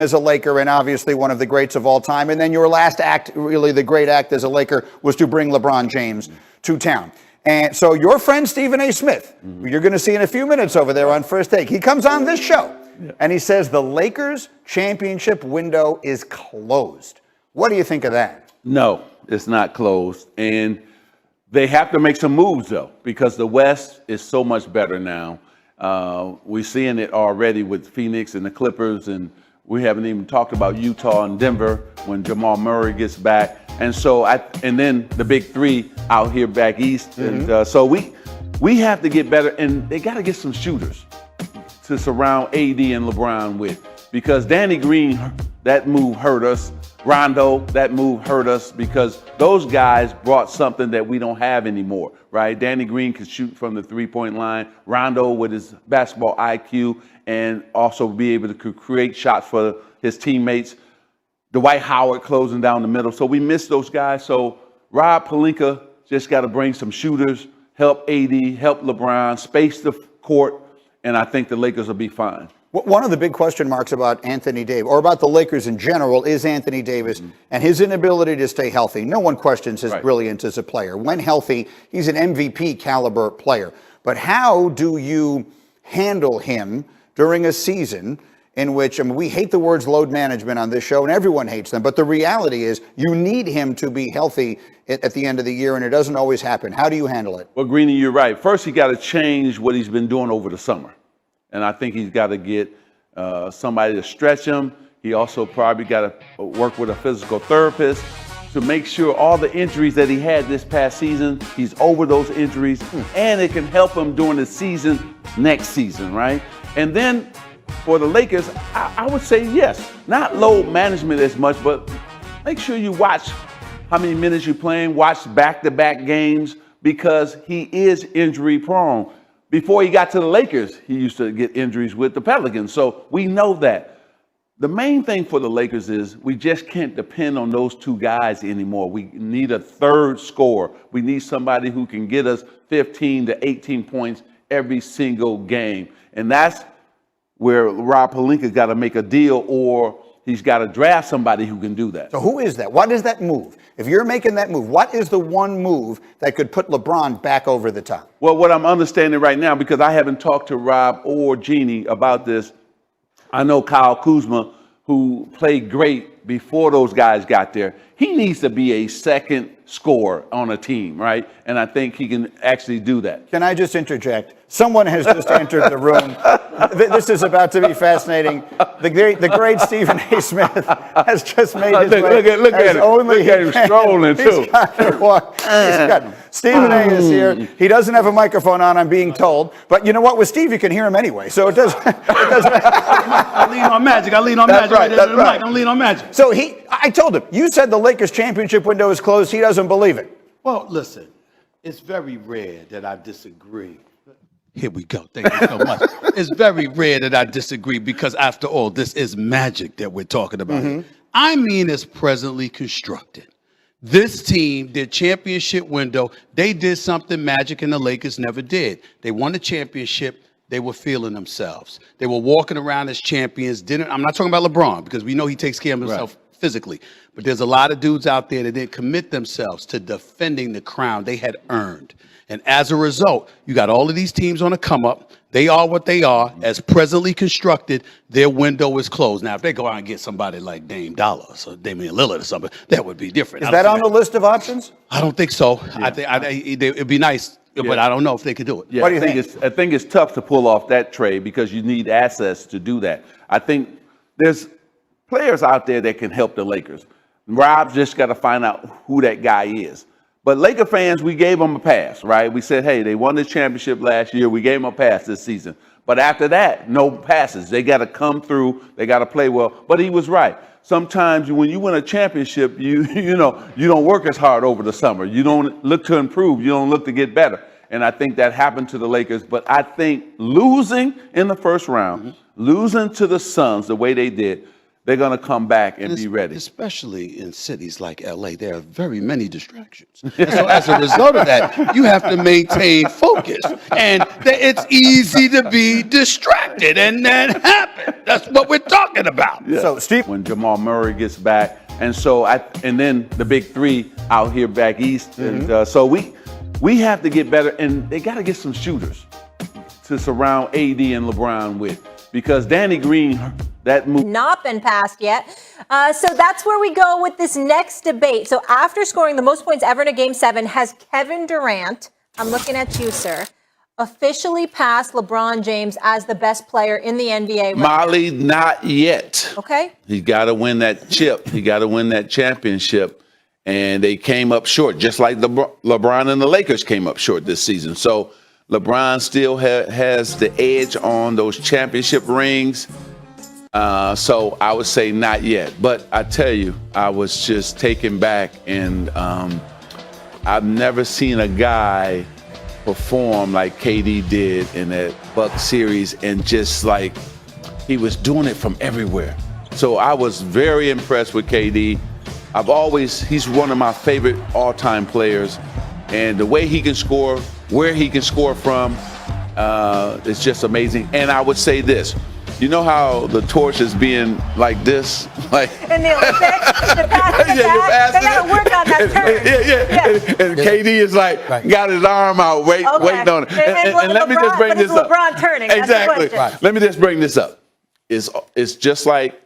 as a Laker and obviously one of the greats of all time. And then your last act, really the great act as a Laker, was to bring LeBron James to town. And so your friend Stephen A. Smith, who you're going to see in a few minutes over there on First Take, he comes on this show and he says the Lakers championship window is closed. What do you think of that? No, it's not closed. And they have to make some moves, though, because the West is so much better now. We're seeing it already with Phoenix and the Clippers, and we haven't even talked about Utah and Denver when Jamal Murray gets back. And so, and then the big three out here back east. And so we have to get better, and they got to get some shooters to surround AD and LeBron with, because Danny Green, that move hurt us. Rondo, that move hurt us, because those guys brought something that we don't have anymore, right? Danny Green could shoot from the three-point line. Rondo, with his basketball IQ, and also be able to create shots for his teammates. Dwight Howard closing down the middle. So we miss those guys. So Rob Pelinka just got to bring some shooters, help AD, help LeBron, space the court, and I think the Lakers will be fine. One of the big question marks about Anthony Davis, or about the Lakers in general, is Anthony Davis and his inability to stay healthy. No one questions his brilliance as a player. When healthy, he's an MVP caliber player. But how do you handle him during a season in which, I mean, we hate the words load management on this show, and everyone hates them, but the reality is you need him to be healthy at the end of the year, and it doesn't always happen. How do you handle it? Well, Greeny, you're right. First, he got to change what he's been doing over the summer. And I think he's got to get somebody to stretch him. He also probably got to work with a physical therapist to make sure all the injuries that he had this past season, he's over those injuries, and it can help him during the season next season, right? And then for the Lakers, I would say yes, not load management as much, but make sure you watch how many minutes you're playing, watch back-to-back games, because he is injury prone. Before he got to the Lakers, he used to get injuries with the Pelicans. So we know that. The main thing for the Lakers is we just can't depend on those two guys anymore. We need a third scorer. We need somebody who can get us 15 to 18 points every single game. And that's where Rob Pelinka's got to make a deal, or he's got to draft somebody who can do that. So who is that? What is that move? If you're making that move, what is the one move that could put LeBron back over the top? Well, what I'm understanding right now, because I haven't talked to Rob or Jeannie about this, I know Kyle Kuzma, who played great before those guys got there, he needs to be a second scorer on a team, right? And I think he can actually do that. Can I just interject? Someone has just entered the room. This is about to be fascinating. The great Stephen A. Smith has just made his way. Look at him strolling, too. He's got to walk. Stephen A. is here. He doesn't have a microphone on, I'm being told. But you know what? With Steve, you can hear him anyway. So it doesn't. I lean on magic. I lean on magic. That's right. I lean on magic. So I told him, you said the Lakers championship window is closed. He doesn't believe it. Well, listen, it's very rare that I disagree. Here we go. Thank you so much. It's very rare that I disagree, because after all, this is magic that we're talking about. I mean, it's presently constructed. This team, their championship window, they did something Magic and the Lakers never did. They won the championship. They were feeling themselves. They were walking around as champions. I'm not talking about LeBron, because we know he takes care of himself physically. But there's a lot of dudes out there that didn't commit themselves to defending the crown they had earned. And as a result, you got all of these teams on the come up. They are what they are. As presently constructed, their window is closed. Now, if they go out and get somebody like Dame Dollar or Damian Lillard or something, that would be different. Is that on the list of options? I don't think so. Yeah. I think it'd be nice, but I don't know if they could do it. Yeah, what do you think? I think it's tough to pull off that trade, because you need assets to do that. I think there's players out there that can help the Lakers. Rob's just got to find out who that guy is. But Laker fans, we gave them a pass, right? We said, hey, they won the championship last year. We gave them a pass this season. But after that, no passes. They got to come through. They got to play well. But he was right. Sometimes when you win a championship, you don't work as hard over the summer. You don't look to improve. You don't look to get better. And I think that happened to the Lakers. But I think losing in the first round, losing to the Suns the way they did, they're going to come back and be ready. Especially in cities like LA, there are very many distractions. And so as a result of that, you have to maintain focus. And it's easy to be distracted, and that happens. That's what we're talking about. Yeah. So, Steve, when Jamal Murray gets back, and then the big three out here back east, and so we have to get better, and they got to get some shooters to surround AD and LeBron with, because Danny Green, that move not been passed yet. So that's where we go with this next debate. So after scoring the most points ever in a Game 7, has Kevin Durant, I'm looking at you, sir, officially passed LeBron James as the best player in the NBA? Molly, not yet. Okay. He got to win that chip. He got to win that championship. And they came up short, just like LeBron and the Lakers came up short this season. So LeBron still has the edge on those championship rings. So I would say not yet. But I tell you, I was just taken back, and I've never seen a guy perform like KD did in that Bucks series, and just like he was doing it from everywhere. So I was very impressed with KD. He's one of my favorite all-time players, and the way he can score, where he can score from, it's just amazing. And I would say this. You know how the torch is being like this? Like in the Olympics, the pass in the back, they got to work on that turn. And KD is like, got his arm out, waiting on it. And let me just bring this up. LeBron turning. Exactly. Let me just bring this up. It's just like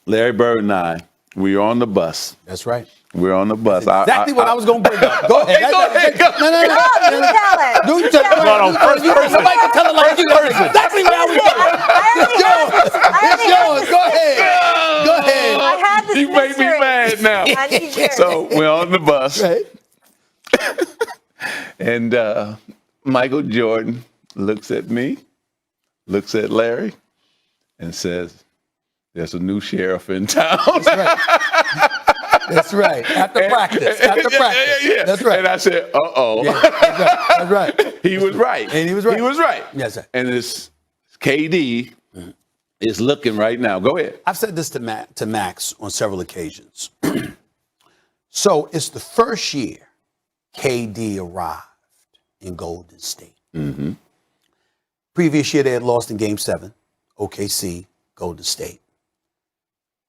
Larry Bird and I, we were on the bus. That's right. We're on the bus. That's exactly what I was going to bring up. Go ahead. Go ahead. No. You tell it. You tell it. No, first person. Somebody can tell it like you. That's exactly what I was doing. It's yours. Go ahead. Go ahead. I had this You make me mad now. I need yours. So we're on the bus. Right. And Michael Jordan looks at me, looks at Larry, and says, "There's a new sheriff in town." That's right. That's right. After practice. Yeah. That's right. And I said, "Uh-oh." Yeah, that's right. He was right. And he was right. He was right. Yes, sir. And it's KD is looking right now. Go ahead. I've said this to Max on several occasions. So it's the first year KD arrived in Golden State. Mm-hmm. Previous year they had lost in Game 7, OKC, Golden State.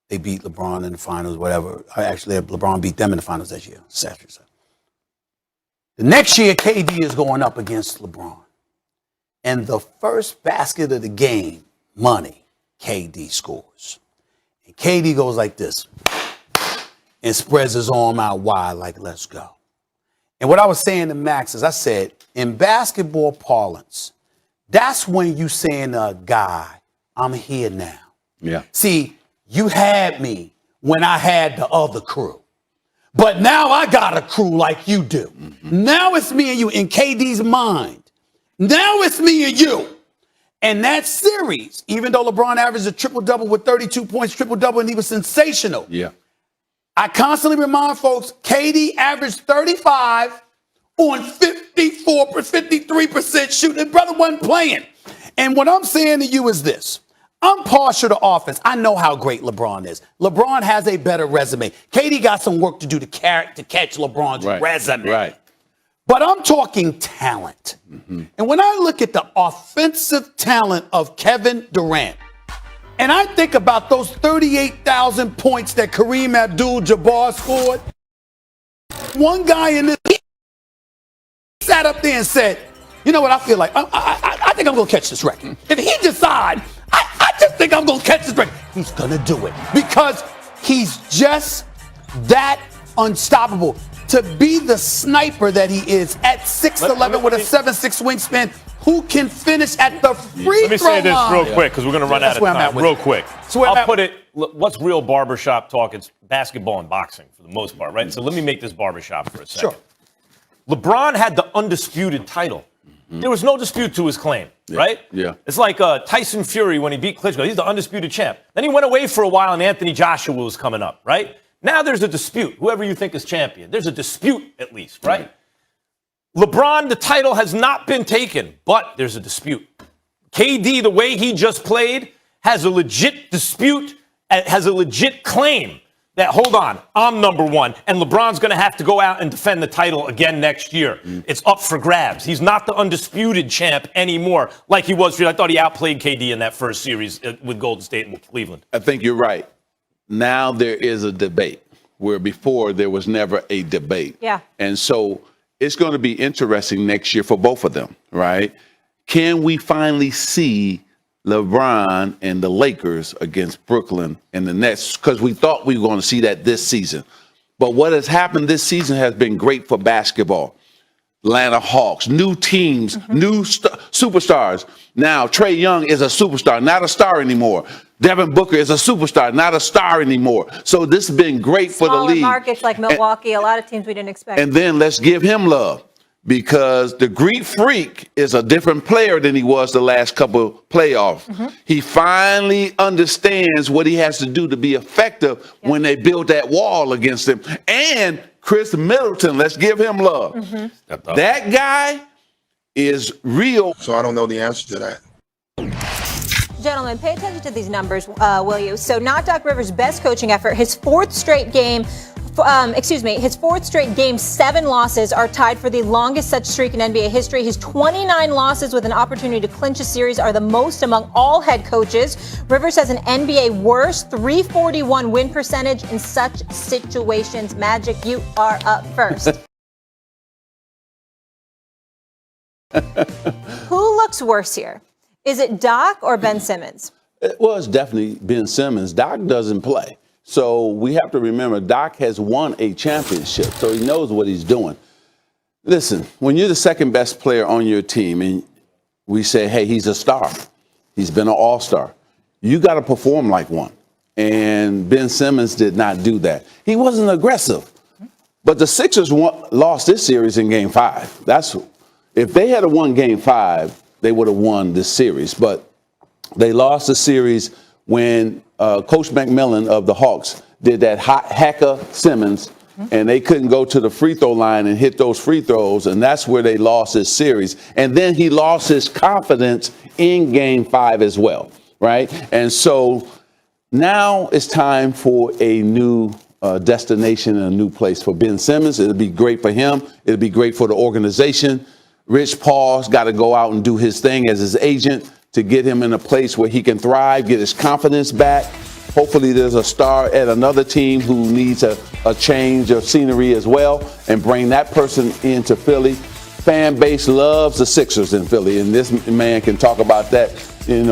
They beat LeBron in the finals, whatever. Actually, LeBron beat them in the finals that year. The next year, KD is going up against LeBron. And the first basket of the game, money, KD scores. And KD goes like this and spreads his arm out wide like, let's go. And what I was saying to Max is I said, in basketball parlance, that's when you saying to a guy, I'm here now. Yeah. See, you had me when I had the other crew. But now I got a crew like you do. Mm-hmm. Now it's me and you in KD's mind. Now it's me and you. And that series, even though LeBron averaged a triple-double with 32 points, triple-double, and he was sensational. Yeah. I constantly remind folks, KD averaged 35 on 53% shooting. Brother wasn't playing. And what I'm saying to you is this. I'm partial to offense. I know how great LeBron is. LeBron has a better resume. KD got some work to do to catch LeBron's resume. Right. But I'm talking talent. Mm-hmm. And when I look at the offensive talent of Kevin Durant, and I think about those 38,000 points that Kareem Abdul-Jabbar scored, one guy in this sat up there and said, you know what, I feel like, I think I'm going to catch this record. If he decides, I just think I'm going to catch this record, he's going to do it. Because he's just that unstoppable. To be the sniper that he is at 6'11" with a 7'6" wingspan, who can finish at the free throw line. Let me say this real quick, because we're going to run out of time real quick. I'll put it, what's real barbershop talk? It's basketball and boxing for the most part, right? So let me make this barbershop for a second. Sure. LeBron had the undisputed title. Mm-hmm. There was no dispute to his claim, right? Yeah. It's like Tyson Fury when he beat Klitschko. He's the undisputed champ. Then he went away for a while and Anthony Joshua was coming up, right? Now there's a dispute. Whoever you think is champion, there's a dispute at least, right? LeBron, the title has not been taken, but there's a dispute. KD, the way he just played, has a legit dispute, has a legit claim that, hold on, I'm number one, and LeBron's going to have to go out and defend the title again next year. It's up for grabs. He's not the undisputed champ anymore like he was. I thought he outplayed KD in that first series with Golden State and Cleveland. I think you're right. Now there is a debate where before there was never a debate. Yeah. And so it's going to be interesting next year for both of them, right? Can we finally see LeBron and the Lakers against Brooklyn and the Nets? Because we thought we were going to see that this season. But what has happened this season has been great for basketball. Atlanta Hawks, new teams, new superstars. Now, Trae Young is a superstar, not a star anymore. Devin Booker is a superstar, not a star anymore. So this has been great for the league. Markets like Milwaukee, a lot of teams we didn't expect. And then let's give him love, because the Greek Freak is a different player than he was the last couple playoffs. He finally understands what he has to do to be effective when they build that wall against him. And Chris Middleton, let's give him love. That guy is real. So I don't know the answer to that. Gentlemen, pay attention to these numbers, will you? So not Doc Rivers' best coaching effort. His fourth straight game, his fourth straight Game 7 losses are tied for the longest such streak in NBA history. His 29 losses with an opportunity to clinch a series are the most among all head coaches. Rivers has an NBA worst 341 win percentage in such situations. Magic, you are up first. Who looks worse here? Is it Doc or Ben Simmons? It was definitely Ben Simmons. Doc doesn't play. So we have to remember, Doc has won a championship, so he knows what he's doing. Listen, when you're the second best player on your team and we say, hey, he's a star, he's been an all-star, you got to perform like one. And Ben Simmons did not do that. He wasn't aggressive. But the Sixers lost this series in Game 5. If they had won Game 5, they would have won this series. But they lost the series when Coach McMillan of the Hawks did that hacker Simmons, and they couldn't go to the free throw line and hit those free throws, and that's where they lost this series. And then he lost his confidence in Game 5 as well, right? And so now it's time for a new destination and a new place for Ben Simmons. It'll be great for him. It'll be great for the organization. Rich Paul's got to go out and do his thing as his agent to get him in a place where he can thrive, get his confidence back. Hopefully there's a star at another team who needs a change of scenery as well, and bring that person into Philly. Fan base loves the Sixers in Philly, and this man can talk about that,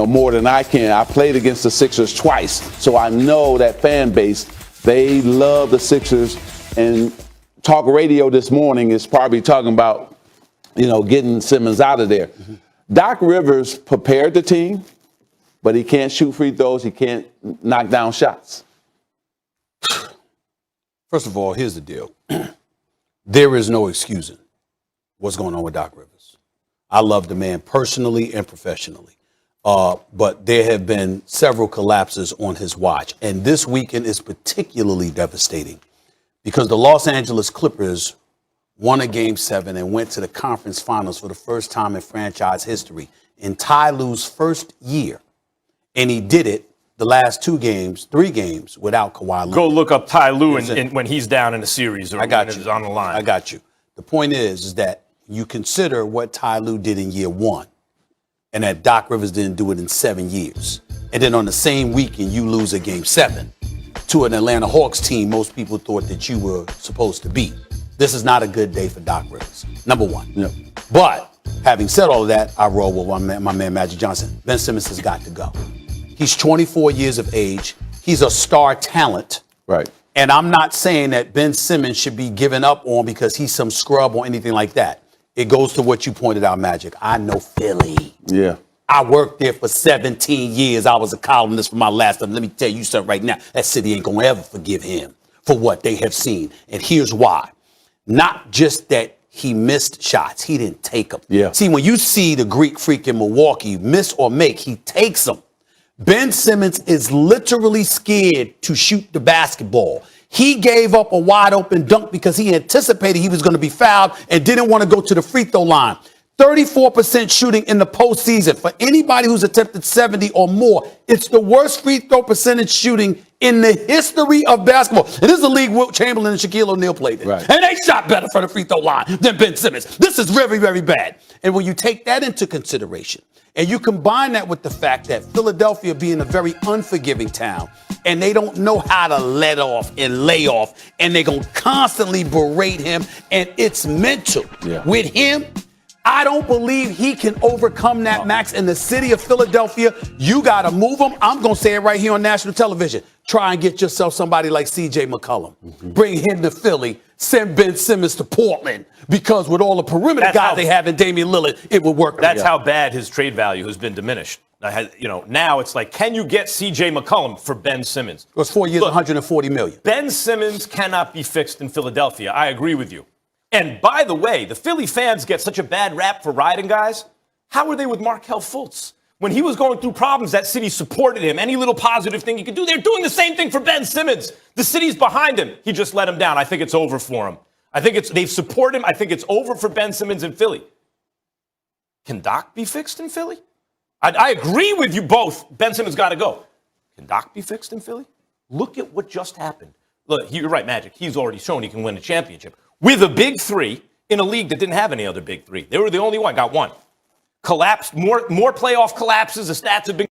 more than I can. I played against the Sixers twice, so I know that fan base, they love the Sixers. And talk radio this morning is probably talking about, getting Simmons out of there. Doc Rivers prepared the team, but he can't shoot free throws. He can't knock down shots. First of all, here's the deal. There is no excusing what's going on with Doc Rivers. I love the man personally and professionally. But there have been several collapses on his watch. And this weekend is particularly devastating because the Los Angeles Clippers won a Game 7 and went to the conference finals for the first time in franchise history in Ty Lue's first year. And he did it the last 3 games without Kawhi Leonard. Go look up Ty Lue when he's down in a series or when it's on the line. I got you. The point is that you consider what Ty Lue did in year 1 and that Doc Rivers didn't do it in 7 years. And then on the same weekend, you lose a Game 7 to an Atlanta Hawks team most people thought that you were supposed to beat. This is not a good day for Doc Rivers, number one. Yep. But having said all of that, I roll with my man Magic Johnson. Ben Simmons has got to go. He's 24 years of age. He's a star talent. Right. And I'm not saying that Ben Simmons should be given up on because he's some scrub or anything like that. It goes to what you pointed out, Magic. I know Philly. Yeah. I worked there for 17 years. I was a columnist for my last time. Let me tell you something right now. That city ain't going to ever forgive him for what they have seen. And here's why. Not just that he missed shots. He didn't take them. Yeah. See, when you see the Greek Freak in Milwaukee miss or make, he takes them. Ben Simmons is literally scared to shoot the basketball. He gave up a wide open dunk because he anticipated he was going to be fouled and didn't want to go to the free throw line. 34% shooting in the postseason. For anybody who's attempted 70 or more, it's the worst free throw percentage shooting in the history of basketball. And this is a league Wilt Chamberlain and Shaquille O'Neal played in. Right. And they shot better from the free throw line than Ben Simmons. This is very, very bad. And when you take that into consideration, and you combine that with the fact that Philadelphia being a very unforgiving town, and they don't know how to let off and lay off, and they're going to constantly berate him, and it's mental. Yeah. With him, I don't believe he can overcome that, Max. In the city of Philadelphia, you got to move him. I'm going to say it right here on national television. Try and get yourself somebody like C.J. McCollum. Bring him to Philly. Send Ben Simmons to Portland. Because with all the perimeter guys they have in Damian Lillard, it would work. That's how bad his trade value has been diminished. Now it's like, can you get C.J. McCollum for Ben Simmons? It was 4 years, $140 million. Ben Simmons cannot be fixed in Philadelphia. I agree with you. And by the way, the Philly fans get such a bad rap for riding guys. How were they with Markelle Fultz? When he was going through problems, that city supported him. Any little positive thing he could do, they're doing the same thing for Ben Simmons. The city's behind him. He just let him down. I think it's over for him. I think they've supported him. I think it's over for Ben Simmons in Philly. Can Doc be fixed in Philly? I agree with you both. Ben Simmons got to go. Can Doc be fixed in Philly? Look at what just happened. Look, you're right, Magic. He's already shown he can win a championship with a big three in a league that didn't have any other big three. They were the only one. Got one. Collapsed. More playoff collapses. The stats have been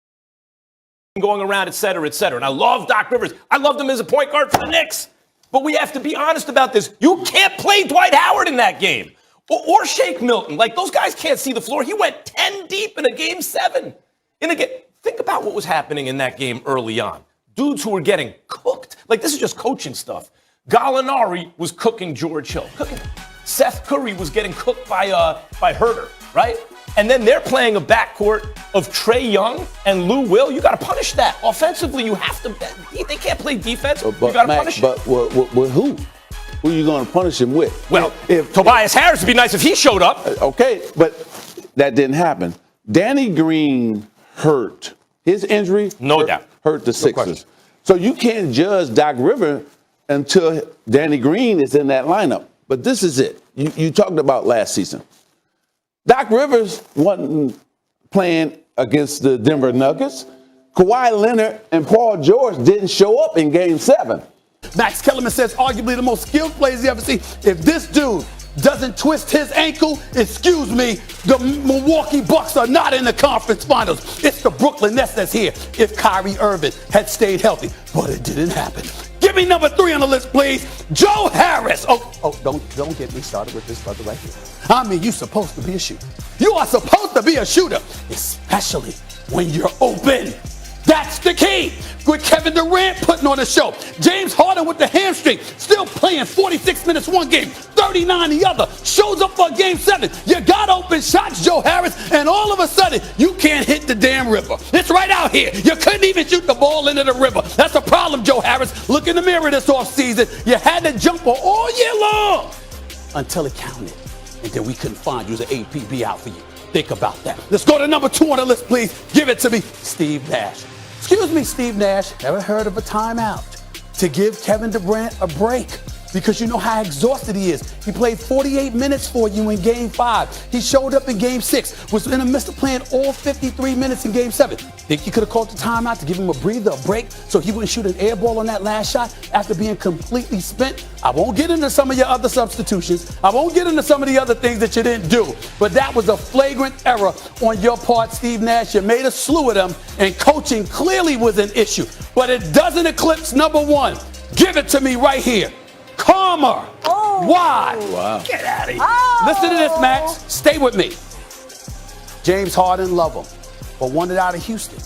going around, et cetera, et cetera. And I love Doc Rivers. I loved him as a point guard for the Knicks. But we have to be honest about this. You can't play Dwight Howard in that game. Or Shake Milton. Like, those guys can't see the floor. He went 10 deep in a game 7. Think about what was happening in that game early on. Dudes who were getting cooked. Like, this is just coaching stuff. Gallinari was cooking George Hill. Seth Curry was getting cooked by Herter, right? And then they're playing a backcourt of Trae Young and Lou Will. You got to punish that. Offensively, you have to. They can't play defense. You got to punish but with who? Who are you going to punish him with? Well, if Tobias Harris would be nice if he showed up. Okay, but that didn't happen. Danny Green hurt. His injury hurt the Sixers. So you can't judge Doc Rivers until Danny Green is in that lineup. But this is it. You talked about last season. Doc Rivers wasn't playing against the Denver Nuggets. Kawhi Leonard and Paul George didn't show up in Game 7. Max Kellerman says arguably the most skilled players you ever see. If this dude doesn't twist his ankle, excuse me, the Milwaukee Bucks are not in the conference finals. It's the Brooklyn Nets that's here if Kyrie Irving had stayed healthy. But it didn't happen. Give me number 3 on the list, please. Joe Harris. Don't get me started with this brother right here. I mean, you're supposed to be a shooter. You are supposed to be a shooter, especially when you're open. That's the key. With Kevin Durant putting on a show. James Harden with the hamstring, still playing 46 minutes one game, 39 the other. Shows up for game 7. You got open shots, Joe Harris, and all of a sudden, you can't hit the damn river. It's right out here. You couldn't even shoot the ball into the river. That's a problem, Joe Harris. Look in the mirror this offseason. You had the jumper all year long until it counted. And then we couldn't find you as an APB out for you. Think about that. Let's go to number 2 on the list, please. Give it to me, Steve Nash. Excuse me, Steve Nash. Ever heard of a timeout to give Kevin Durant a break? Because you know how exhausted he is. He played 48 minutes for you in Game 5. He showed up in Game 6, was in the midst of playing all 53 minutes in Game 7. Think you could have called the timeout to give him a breather, a break, so he wouldn't shoot an air ball on that last shot after being completely spent? I won't get into some of your other substitutions. I won't get into some of the other things that you didn't do. But that was a flagrant error on your part, Steve Nash. You made a slew of them, and coaching clearly was an issue. But it doesn't eclipse number 1. Give it to me right here. Karma. Oh. Why? Wow. Get out of here. Oh. Listen to this, Max. Stay with me. James Harden, love him, but wanted out of Houston.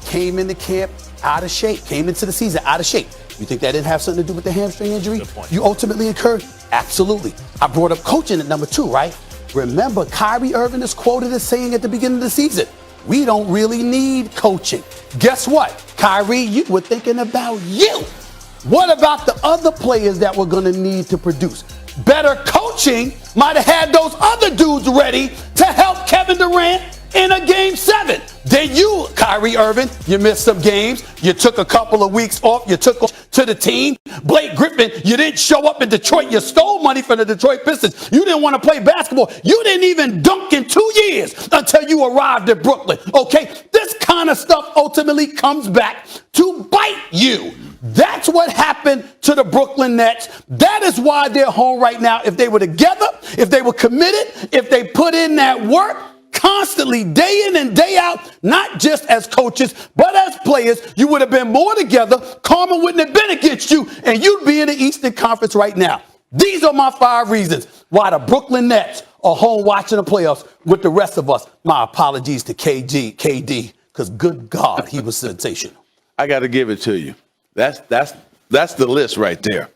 Came into camp out of shape. Came into the season out of shape. You think that didn't have something to do with the hamstring injury you ultimately incurred? Absolutely. I brought up coaching at number 2, right? Remember, Kyrie Irving is quoted as saying at the beginning of the season, we don't really need coaching. Guess what? Kyrie, you were thinking about you. What about the other players that we're going to need to produce? Better coaching might have had those other dudes ready to help Kevin Durant in a game 7. Then you, Kyrie Irving, you missed some games. You took a couple of weeks off. You took off to the team. Blake Griffin, you didn't show up in Detroit. You stole money from the Detroit Pistons. You didn't want to play basketball. You didn't even dunk in 2 years until you arrived at Brooklyn. Okay? This kind of stuff ultimately comes back to bite you. That's what happened to the Brooklyn Nets. That is why they're home right now. If they were together, if they were committed, if they put in that work constantly, day in and day out, not just as coaches, but as players, you would have been more together. Karma wouldn't have been against you, and you'd be in the Eastern Conference right now. These are my 5 reasons why the Brooklyn Nets are home watching the playoffs with the rest of us. My apologies to KD, because good God, he was sensational. I got to give it to you. That's the list right there.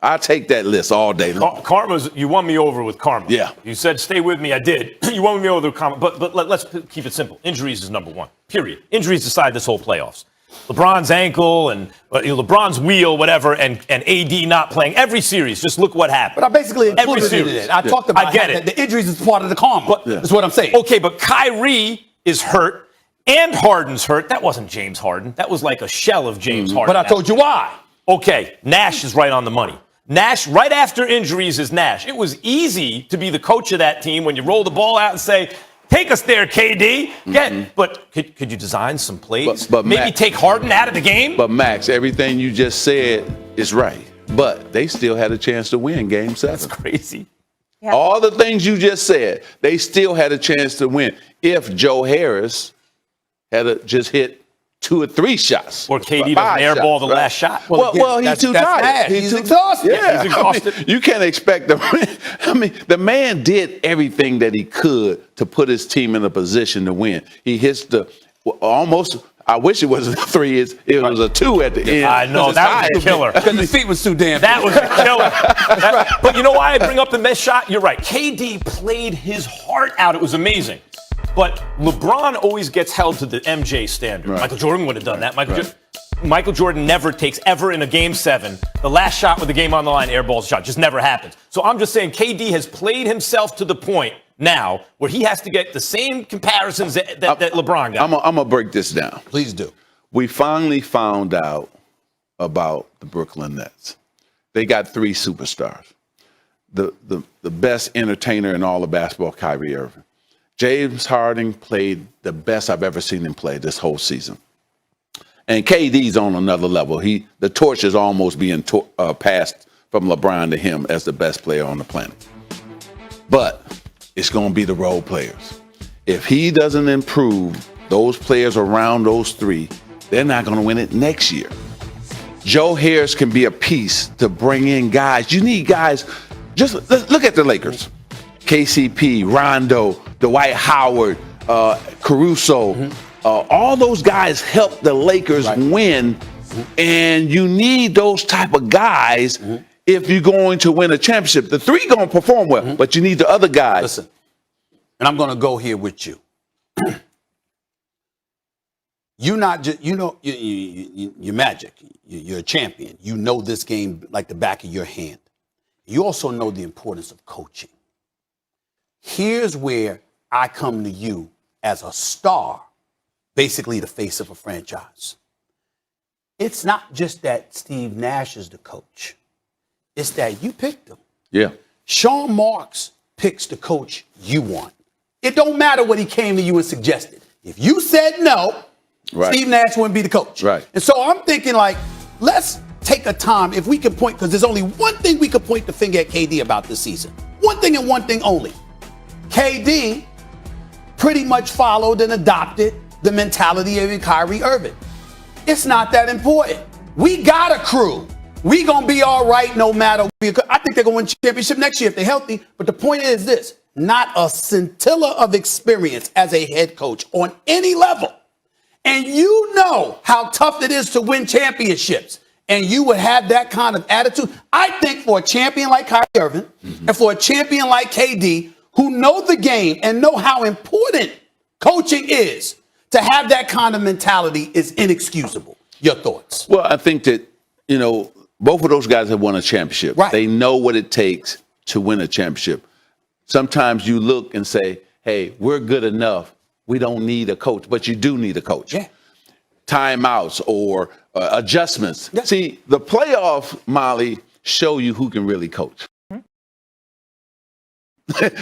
I take that list all day long. Karma's, you won me over with karma. Yeah. You said stay with me. I did. You won me over with karma. But let's keep it simple. Injuries is number 1. Period. Injuries decide this whole playoffs. LeBron's ankle and LeBron's wheel, whatever, and AD not playing every series. Just look what happened. But I basically included it in it. I talked about that the injuries is part of the karma. That's what I'm saying. Okay, but Kyrie is hurt. And Harden's hurt. That wasn't James Harden. That was like a shell of James Harden. But I told you why. Okay, Nash is right on the money. Nash, right after injuries, is Nash. It was easy to be the coach of that team when you roll the ball out and say, take us there, KD. But could you design some plays? But maybe Max, take Harden out of the game? But Max, everything you just said is right. But they still had a chance to win Game 7. That's crazy. Yeah. All the things you just said, they still had a chance to win if Joe Harris had just hit 2 or 3 shots. Or KD doesn't airball the last shot. Well, he's too tired. He's exhausted. Yeah, he's exhausted. I mean, you can't expect him. I mean, the man did everything that he could to put his team in a position to win. He hits almost. I wish it wasn't a 3. It was a 2 at the end. I know, that was a killer. Because his feet was too damn. That was a killer. But you know why I bring up the missed shot? You're right. KD played his heart out. It was amazing. But LeBron always gets held to the MJ standard. Right. Michael Jordan would have done that. Michael Jordan never takes, ever in a Game 7, the last shot with the game on the line, airballs shot. Just never happens. So I'm just saying KD has played himself to the point now where he has to get the same comparisons that LeBron got. I'm going to break this down. Please do. We finally found out about the Brooklyn Nets. They got 3 superstars. The best entertainer in all of basketball, Kyrie Irving. James Harden played the best I've ever seen him play this whole season. And KD's on another level. The torch is almost being passed from LeBron to him as the best player on the planet. But it's going to be the role players. If he doesn't improve those players around those 3, they're not going to win it next year. Joe Harris can be a piece to bring in guys. You need guys. Just look at the Lakers. KCP, Rondo, Dwight Howard, Caruso, all those guys help the Lakers win, and you need those type of guys if you're going to win a championship. The 3 going to perform well, but you need the other guys. Listen, and I'm going to go here with you. You're not just, you're Magic. You're a champion. You know this game like the back of your hand. You also know the importance of coaching. Here's where I come to you as a star, basically the face of a franchise. It's not just that Steve Nash is the coach. It's that you picked him. Yeah. Sean Marks picks the coach you want. It don't matter what he came to you and suggested. If you said no, Steve Nash wouldn't be the coach. Right. And so I'm thinking, like, let's take a time, if we can point, because there's only one thing we could point the finger at KD about this season. One thing and one thing only. KD pretty much followed and adopted the mentality of Kyrie Irving. It's not that important. We got a crew. We gonna be all right no matter what. I think they're gonna win the championship next year if they're healthy. But the point is this, not a scintilla of experience as a head coach on any level. And you know how tough it is to win championships. And you would have that kind of attitude. I think for a champion like Kyrie Irving and for a champion like KD, who know the game and know how important coaching is, to have that kind of mentality is inexcusable. Your thoughts? Well, I think that, both of those guys have won a championship. Right. They know what it takes to win a championship. Sometimes you look and say, hey, we're good enough. we don't need a coach, but you do need a coach. Yeah. Timeouts or adjustments. Yeah. See, the playoffs, Molly, show you who can really coach.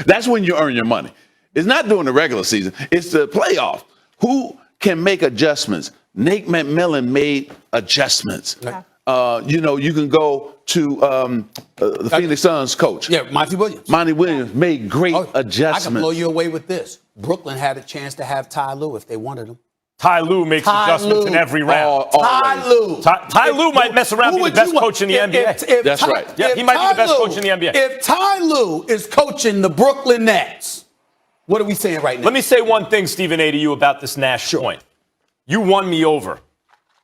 That's when you earn your money. It's not during the regular season. It's the playoff. Who can make adjustments? Nate McMillan made adjustments. Okay. You can go to the Phoenix Suns coach. Yeah, Monty Williams. Monty Williams made great I adjustments. can blow you away with this. Brooklyn had a chance to have Ty Lue if they wanted him. Ty Lue makes adjustments in every round. Ty Lue. Ty Lue might mess around and be the best coach in the NBA. That's right. Yeah, he might be the best coach in the NBA. If Ty Lue is coaching the Brooklyn Nets, what are we saying right now? Let me say one thing, Stephen A., to you about this Nash point. You won me over.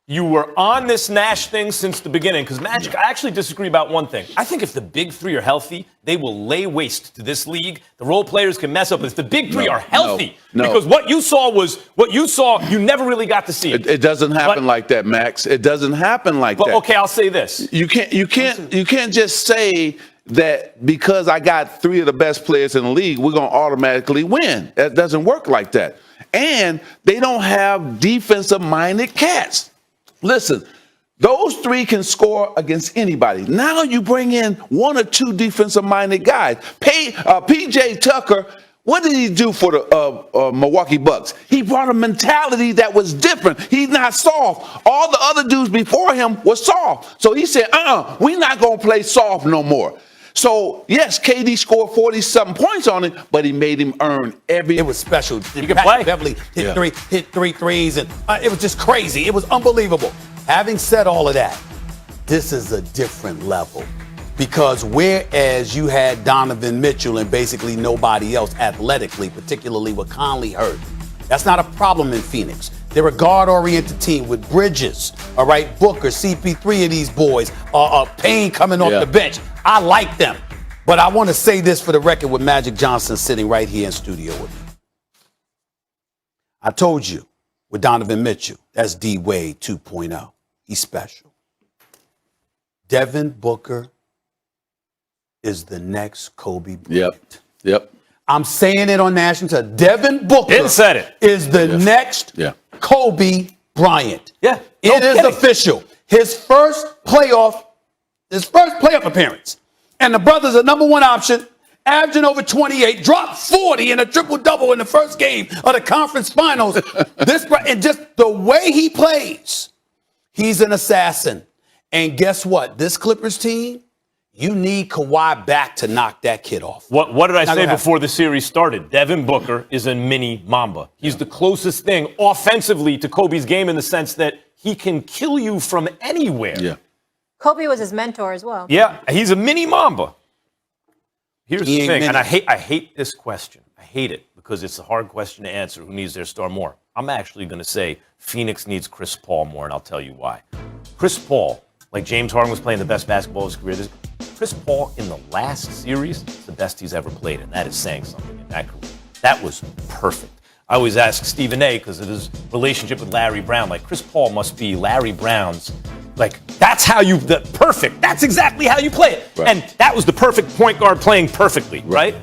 You were on this Nash thing since the beginning, because Magic, I actually disagree about one thing. I think if the big three are healthy, they will lay waste to this league. The role players can mess up. If the big three are healthy, because what you saw you never really got to see it. It doesn't happen like that, Max. It doesn't happen like that. Okay, I'll say this. You can't just say that because I got three of the best players in the league, we're going to automatically win. That doesn't work like that. And they don't have defensive-minded cats. Listen, those three can score against anybody. Now you bring in one or two defensive-minded guys. P.J. Tucker, what did he do for the Milwaukee Bucks? He brought a mentality that was different. He's not soft. All the other dudes before him were soft. So he said, we're not going to play soft no more. So, yes, KD scored 40-something points on it, but he made him earn every... It was special. He could play. Beverly hit three threes, and it was just crazy. It was unbelievable. Having said all of that, this is a different level. Because whereas you had Donovan Mitchell and basically nobody else athletically, particularly with Conley hurt, that's not a problem in Phoenix. They're a guard-oriented team with Bridges, all right, Booker, CP3 of these boys, Payne coming off the bench. I like them. But I want to say this for the record with Magic Johnson sitting right here in studio with me. I told you with Donovan Mitchell, that's D-Wade 2.0. He's special. Devin Booker is the next Kobe Bryant. Yep. I'm saying it on national television. Devin Booker is the next Kobe Bryant. Yeah. It is official. His first playoff appearance. And the brother's a number one option, averaging over 28, dropped 40 in a triple-double in the first game of the conference finals. And just the way he plays, he's an assassin. And guess what? This Clippers team, you need Kawhi back to knock that kid off. What did I say before the series started? Devin Booker is a mini Mamba. He's the closest thing offensively to Kobe's game in the sense that he can kill you from anywhere. Yeah. Kobe was his mentor as well. Yeah, he's a mini Mamba. Here's the thing, and I hate this question. I hate it because it's a hard question to answer. Who needs their star more? I'm actually going to say Phoenix needs Chris Paul more, and I'll tell you why. Chris Paul, like James Harden was playing the best basketball of his career. Chris Paul in the last series is the best he's ever played, and that is saying something in that career. That was perfect. I always ask Stephen A. because of his relationship with Larry Brown. Like, Chris Paul must be Larry Brown's, that's exactly how you play it. Right. And that was the perfect point guard playing perfectly, right?